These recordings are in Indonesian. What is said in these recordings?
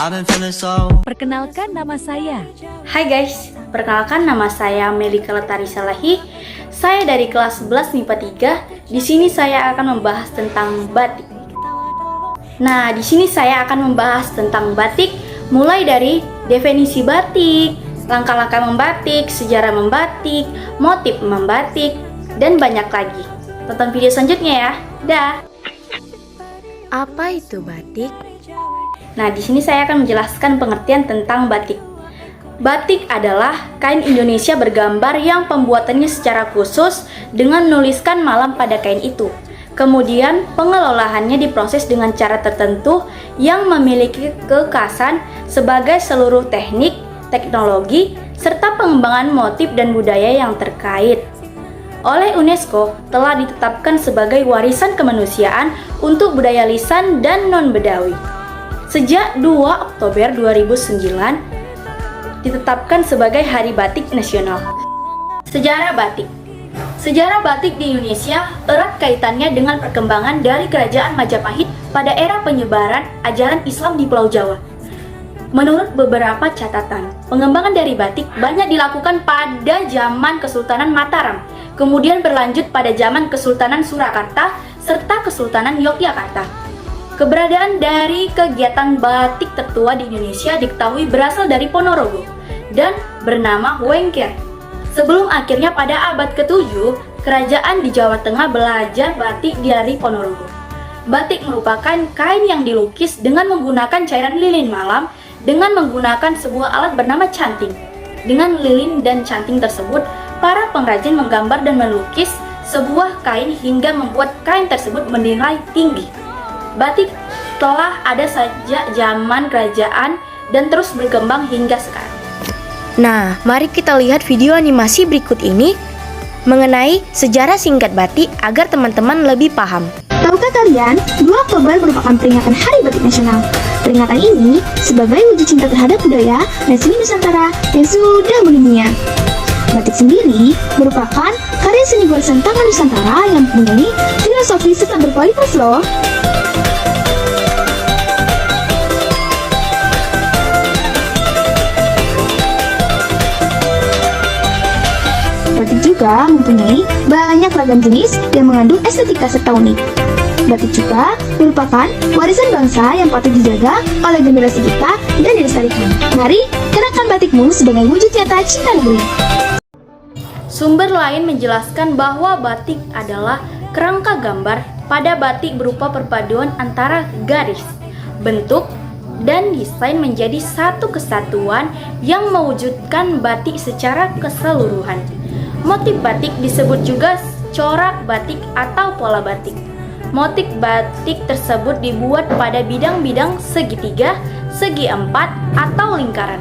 Perkenalkan nama saya. Hai guys, perkenalkan nama saya Melika Letari Salahi. Saya dari kelas 11 MIPA 3. Di sini saya akan membahas tentang batik. Nah, di sini saya akan membahas tentang batik mulai dari definisi batik, langkah-langkah membatik, sejarah membatik, motif membatik, dan banyak lagi. Tonton video selanjutnya ya. Dah. Apa itu batik? Nah, di sini saya akan menjelaskan pengertian tentang batik. Batik adalah kain Indonesia bergambar yang pembuatannya secara khusus dengan menuliskan malam pada kain itu. Kemudian, pengelolaannya diproses dengan cara tertentu yang memiliki kekhasan sebagai seluruh teknik, teknologi, serta pengembangan motif dan budaya yang terkait. Oleh UNESCO telah ditetapkan sebagai warisan kemanusiaan untuk budaya lisan dan non-Bedawi. Sejak 2 Oktober 2009 ditetapkan sebagai Hari Batik Nasional. Sejarah batik. Sejarah batik di Indonesia erat kaitannya dengan perkembangan dari Kerajaan Majapahit pada era penyebaran ajaran Islam di Pulau Jawa. Menurut beberapa catatan, pengembangan dari batik banyak dilakukan pada zaman Kesultanan Mataram, kemudian berlanjut pada zaman Kesultanan Surakarta serta Kesultanan Yogyakarta. Keberadaan dari kegiatan batik tertua di Indonesia diketahui berasal dari Ponorogo dan bernama Wengker. Sebelum akhirnya pada abad ke-7, kerajaan di Jawa Tengah belajar batik dari Ponorogo. Batik merupakan kain yang dilukis dengan menggunakan cairan lilin malam dengan menggunakan sebuah alat bernama canting. Dengan lilin dan canting tersebut, para pengrajin menggambar dan melukis sebuah kain hingga membuat kain tersebut bernilai tinggi. Batik telah ada sejak zaman kerajaan dan terus berkembang hingga sekarang. Nah, mari kita lihat video animasi berikut ini mengenai sejarah singkat batik agar teman-teman lebih paham. Tahukah kalian, 2 Oktober merupakan peringatan Hari Batik Nasional. Peringatan ini sebagai wujud cinta terhadap budaya dan seni Nusantara yang sudah mendunia. Batik sendiri merupakan karya seni goresan tangan Nusantara yang mempunyai filosofi serta berkualitas loh. Batik juga mempunyai banyak ragam jenis yang mengandung estetika serta unik. Batik juga merupakan warisan bangsa yang patut dijaga oleh generasi kita dan dilestarikan. Mari, kenakan batikmu sebagai wujud nyata cinta negeri. Sumber lain menjelaskan bahwa batik adalah kerangka gambar pada batik berupa perpaduan antara garis, bentuk, dan desain menjadi satu kesatuan yang mewujudkan batik secara keseluruhan. Motif batik disebut juga corak batik atau pola batik. Motif batik tersebut dibuat pada bidang-bidang segitiga, segi empat, atau lingkaran.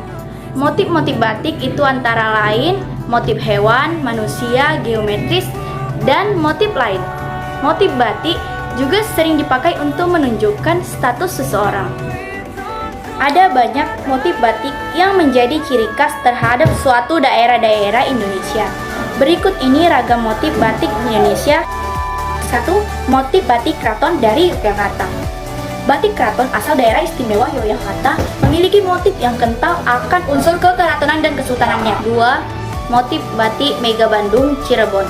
Motif-motif batik itu antara lain motif hewan, manusia, geometris, dan motif lain. Motif batik juga sering dipakai untuk menunjukkan status seseorang. Ada banyak motif batik yang menjadi ciri khas terhadap suatu daerah-daerah Indonesia. Berikut ini ragam motif batik Indonesia. 1. Motif batik keraton dari Yogyakarta. Batik keraton asal daerah istimewa Yogyakarta memiliki motif yang kental akan unsur kekeratonan dan kesultanannya. 2. Motif batik Mega Bandung Cirebon.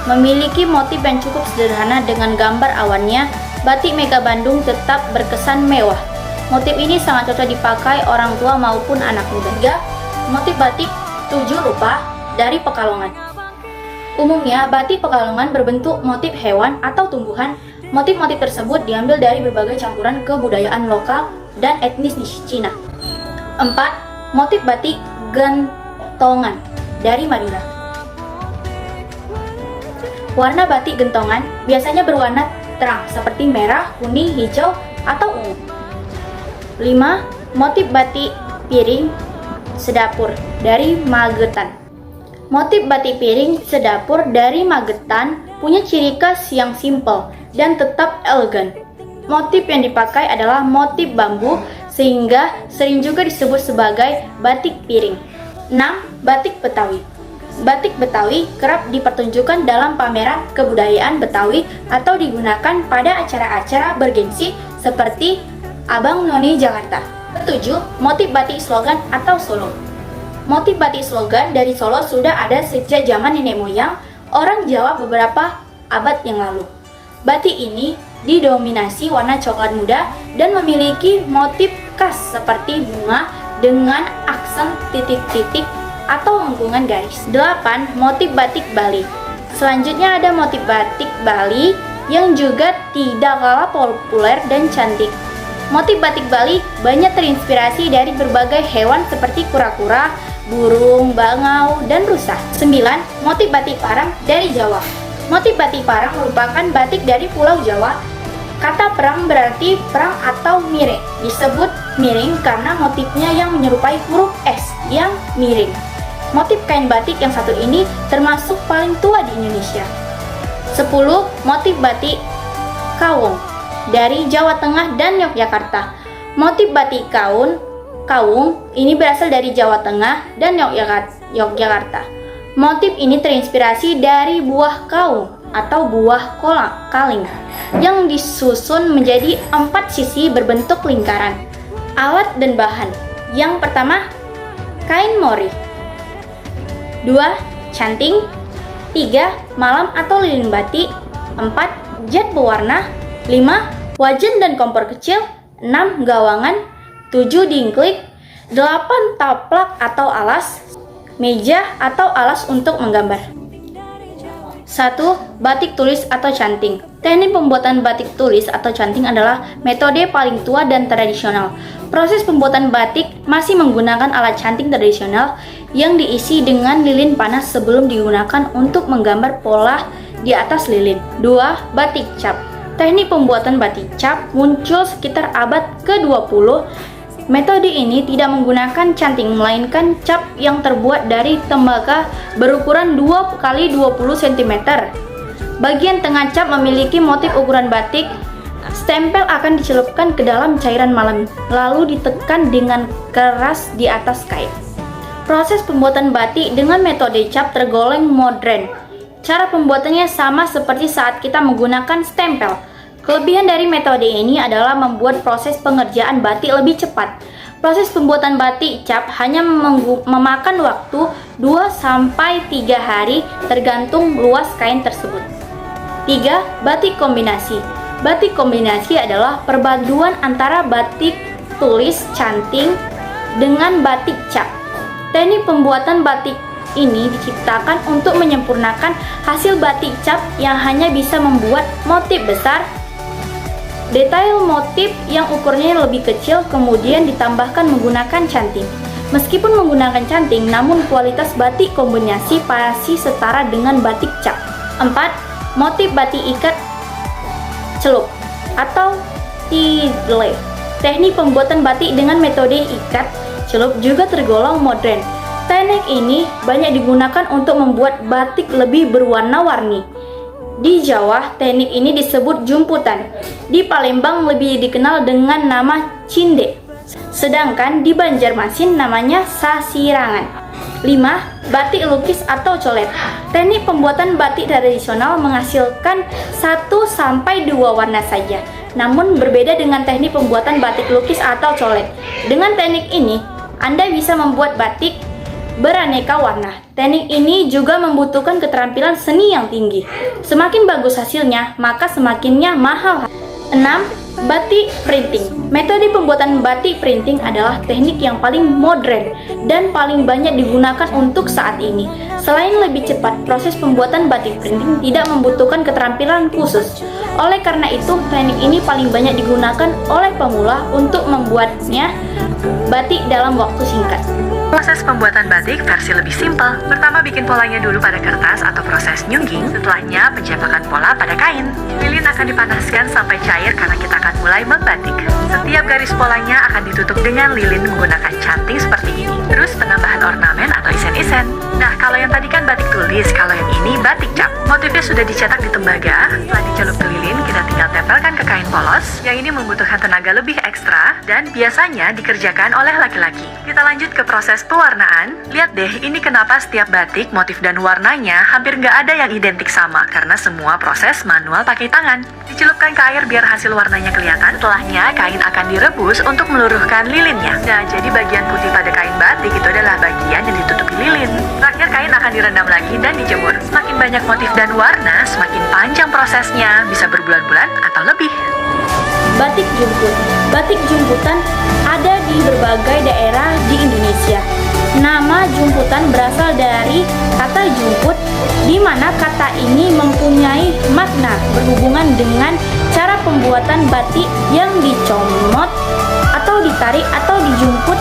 Memiliki motif yang cukup sederhana dengan gambar awannya, batik Mega Bandung tetap berkesan mewah. Motif ini sangat cocok dipakai orang tua maupun anak muda. 3. Motif batik 7 rupa dari Pekalongan. Umumnya, batik Pekalongan berbentuk motif hewan atau tumbuhan. Motif-motif tersebut diambil dari berbagai campuran kebudayaan lokal dan etnis di Cina. 4. Motif batik gentongan dari Madura. Warna batik gentongan biasanya berwarna terang seperti merah, kuning, hijau, atau ungu. 5. Motif batik piring sedapur dari Magetan. Motif batik piring sedapur dari Magetan punya ciri khas yang simpel dan tetap elegan. Motif yang dipakai adalah motif bambu sehingga sering juga disebut sebagai batik piring. 6. Batik Betawi. Batik Betawi kerap dipertunjukkan dalam pameran kebudayaan Betawi atau digunakan pada acara-acara bergensi seperti Abang None Jakarta. Ketujuh, motif batik slogan atau Solo. Motif batik slogan dari Solo sudah ada sejak zaman nenek moyang orang Jawa beberapa abad yang lalu. Batik ini didominasi warna coklat muda dan memiliki motif khas seperti bunga dengan aksen titik-titik atau lengkungan garis. 8. Motif batik Bali. Selanjutnya ada motif batik Bali yang juga tidak kalah populer dan cantik. Motif batik Bali banyak terinspirasi dari berbagai hewan seperti kura-kura, burung, bangau, dan rusa. 9. Motif batik Parang dari Jawa. Motif batik Parang merupakan batik dari Pulau Jawa. Kata perang berarti perang atau miring. Disebut miring karena motifnya yang menyerupai huruf S yang miring. Motif kain batik yang satu ini termasuk paling tua di Indonesia. 10. Motif batik Kawung dari Jawa Tengah dan Yogyakarta. Motif batik Kawung ini berasal dari Jawa Tengah dan Yogyakarta. Motif ini terinspirasi dari buah kaung atau buah kaling yang disusun menjadi 4 sisi berbentuk lingkaran. Alat dan bahan. Yang pertama, kain mori. 2. Canting. 3. Malam atau lilin batik. 4. Jet pewarna. 5. Wajan dan kompor kecil. 6. Gawangan. 7. Dingklik. 8. Taplak atau alas. Meja atau alas untuk menggambar. 1. Batik tulis atau canting. Teknik pembuatan batik tulis atau canting adalah metode paling tua dan tradisional. Proses pembuatan batik masih menggunakan alat canting tradisional yang diisi dengan lilin panas sebelum digunakan untuk menggambar pola di atas lilin. 2. Batik cap. Teknik pembuatan batik cap muncul sekitar abad ke-20. Metode ini tidak menggunakan canting, melainkan cap yang terbuat dari tembaga berukuran 2 x 20 cm. Bagian tengah cap memiliki motif ukuran batik. Stempel akan dicelupkan ke dalam cairan malam, lalu ditekan dengan keras di atas kain. Proses pembuatan batik dengan metode cap tergolong modern. Cara pembuatannya sama seperti saat kita menggunakan stempel. Kelebihan dari metode ini adalah membuat proses pengerjaan batik lebih cepat. Proses pembuatan batik cap hanya memakan waktu 2-3 hari tergantung luas kain tersebut. 3. Batik kombinasi. Batik kombinasi adalah perpaduan antara batik tulis canting dengan batik cap. Teknik pembuatan batik ini diciptakan untuk menyempurnakan hasil batik cap yang hanya bisa membuat motif besar. Detail motif yang ukurnya lebih kecil kemudian ditambahkan menggunakan canting. Meskipun menggunakan canting, namun kualitas batik kombinasi masih setara dengan batik cap. 4. Motif batik ikat celup atau tidle. Teknik pembuatan batik dengan metode ikat celup juga tergolong modern. Teknik ini banyak digunakan untuk membuat batik lebih berwarna-warni. Di Jawa, teknik ini disebut jumputan. Di Palembang lebih dikenal dengan nama cinde. Sedangkan di Banjarmasin namanya sasirangan. 5. Batik lukis atau colet. Teknik pembuatan batik tradisional menghasilkan 1-2 warna saja. Namun berbeda dengan teknik pembuatan batik lukis atau colet. Dengan teknik ini, Anda bisa membuat batik beraneka warna. Teknik ini juga membutuhkan keterampilan seni yang tinggi. Semakin bagus hasilnya, maka semakinnya mahal. 6. Batik printing. Metode pembuatan batik printing adalah teknik yang paling modern dan paling banyak digunakan untuk saat ini. Selain lebih cepat, proses pembuatan batik printing tidak membutuhkan keterampilan khusus. Oleh karena itu, teknik ini paling banyak digunakan oleh pemula untuk membuatnya batik dalam waktu singkat. Proses pembuatan batik versi lebih simpel. Pertama, bikin polanya dulu pada kertas atau proses nyungging. Setelahnya, pencepakan pola pada kain. Lilin akan dipanaskan sampai cair karena kita akan mulai membatik. Setiap garis polanya akan ditutup dengan lilin menggunakan canting seperti ini. Terus penambahan ornamen atau isen-isen. Nah, Kalau yang tadi kan batik tulis, kalau yang ini batik cap. Motifnya sudah dicetak di tembaga, setelah dicelup ke lilin, kita tinggal tempelkan ke kain polos. Yang ini membutuhkan tenaga lebih ekstra dan biasanya dikerjakan oleh laki-laki. Kita lanjut ke proses pewarnaan. Lihat deh, ini kenapa setiap batik, motif dan warnanya hampir nggak ada yang identik sama, karena semua proses manual pakai tangan. Dicelupkan ke air biar hasil warnanya kelihatan. Setelahnya, kain akan direbus untuk meluruhkan lilinnya. Nah, jadi bagian putih pada kain batik itu adalah bagian yang ditutupi lilin. Terakhir, kain akan direndam lagi dan dijemur. Semakin banyak motif dan warna, semakin panjang prosesnya, bisa berbulan-bulan atau lebih. Batik jumput. Batik jumputan ada di berbagai daerah di Indonesia. Nama jumputan berasal dari kata jumput, di mana kata ini mempunyai makna berhubungan dengan cara pembuatan batik yang dicomot atau ditarik atau dijumput.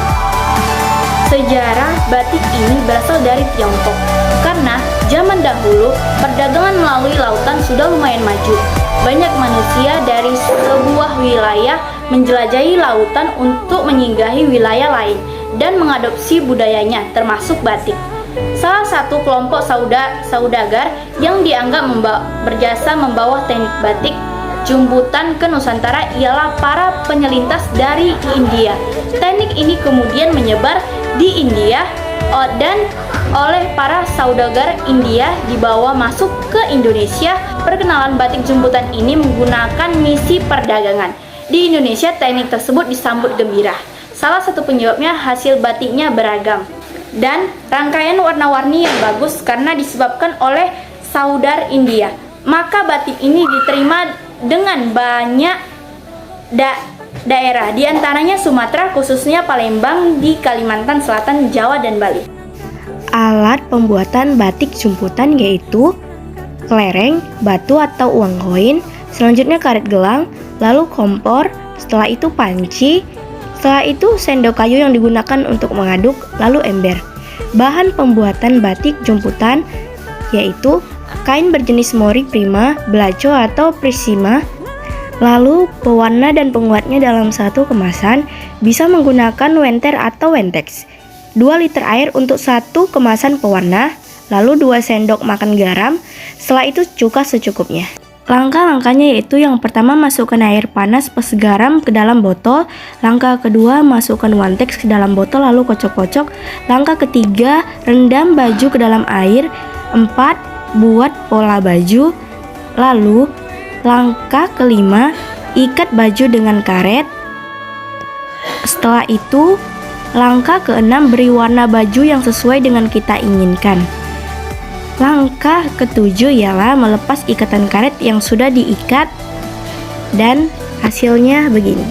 Sejarah batik ini berasal dari Tiongkok, karena zaman dahulu perdagangan melalui lautan sudah lumayan maju. Banyak manusia dari sebuah wilayah menjelajahi lautan untuk menyinggahi wilayah lain dan mengadopsi budayanya, termasuk batik. Salah satu kelompok saudagar yang dianggap berjasa membawa teknik batik jumputan ke Nusantara ialah para penyelintas dari India. Teknik ini kemudian menyebar di India dan oleh para saudagar India dibawa masuk ke Indonesia. Perkenalan batik jumputan ini menggunakan misi perdagangan. Di Indonesia, teknik tersebut disambut gembira. Salah satu penyebabnya hasil batiknya beragam dan rangkaian warna-warni yang bagus karena disebabkan oleh saudar India. Maka batik ini diterima dengan banyak daerah, di antaranya Sumatera, khususnya Palembang di Kalimantan Selatan, Jawa, dan Bali. Alat pembuatan batik jumputan yaitu kelereng, batu atau uang koin, selanjutnya karet gelang, lalu kompor, setelah itu panci, setelah itu sendok kayu yang digunakan untuk mengaduk, lalu ember. Bahan pembuatan batik jumputan yaitu kain berjenis mori prima, belaco atau prisima. Lalu pewarna dan penguatnya dalam satu kemasan bisa menggunakan wenter atau wentex. 2 liter air untuk satu kemasan pewarna, lalu 2 sendok makan garam, setelah itu cuka secukupnya. Langkah-langkahnya yaitu yang pertama masukkan air panas plus garam ke dalam botol. Langkah kedua masukkan wantex ke dalam botol lalu kocok-kocok. Langkah ketiga rendam baju ke dalam air. 4. Buat pola baju. Lalu langkah kelima ikat baju dengan karet. Setelah itu langkah keenam beri warna baju yang sesuai dengan kita inginkan. Langkah ketujuh ialah melepas ikatan karet yang sudah diikat dan hasilnya begini.